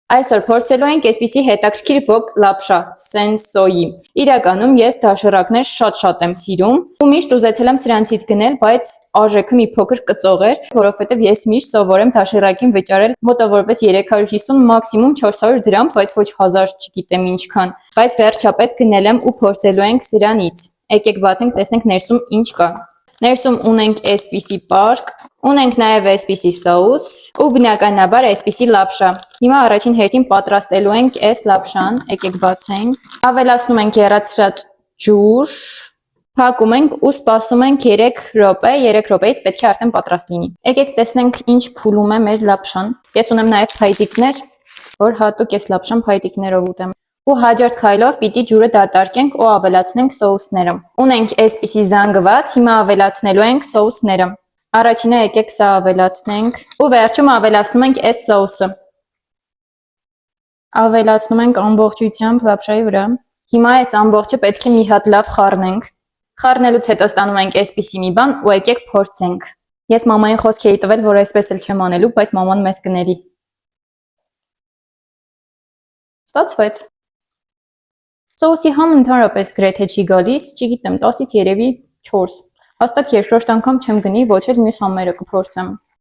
Այսօր փորձելու ենք այսպիսի հետաքրքիր բոկ լապշա սենսոյի։ Իրականում ես դաշրակներ շատ եմ սիրում ու միշտ ուզեցել եմ սրանցից գնել, բայց արժեքը մի փոքր կծող էր, որովհետև ես միշտ սովորեմ դաշրակին վճարել մոտավորապես 350 մաքսիմում 400 դրամ, բայց ոչ 1000 չգիտեմ ինչքան։ Բայց վերջապես գնել եմ ու փորձելու ենք սրանից։ Եկեք բացենք, տեսնենք ներսում ինչ կա։ Ներսում ունենք այսպիսի պարկ, ունենք նաև այսպիսի սոուս ու բնականաբար այսպիսի լապշա։ Հիմա առաջին հերթին պատրաստելու ենք այս լապշան, եկեք բացենք։ Ավելացնում ենք եռացրած ջուր, փակում ենք ու սպասում ենք 3 րոպե, 3 րոպեից պետք է արդեն պատրաստ լինի։ Եկեք տեսնենք ինչ փուլում է մեր լապշան։ Ես ունեմ նաև փայտիկներ, որ հատուկ այս լապշան փայտիկներով ուտեմ։ Ու հաջորդ քայլով պիտի ջուրը դատարկենք ու ավելացնենք սոուսները։ Ունենք այսպիսի զանգված, հիմա ավելացնելու ենք սոուսները։ Առաջինը եկեք սա ավելացնենք ու վերջում ավելացնում ենք այս սոուսը։ Ավելացնում ենք ամբողջությամբ լապշայի վրա։ Հիմա այս ամբողջը պետք է մի հատ լավ խառնենք։ Խառնելուց հետո ստանում ենք այսպիսի մի բան ու եկեք փորձենք։ Ես մամային խոսք էի տվել, որ այսպես էլ չեմ անելու, բայց մաման մեզ կների։ Ստացվեց։ Սոուսի համ ընդհանրապես գրեթե չի գալիս, չգիտեմ, 10-ից երևի 4։ Հաստատ երկրորդ անգամ չեմ գնի, ոչ էլ մյուս համերը կփորձեմ։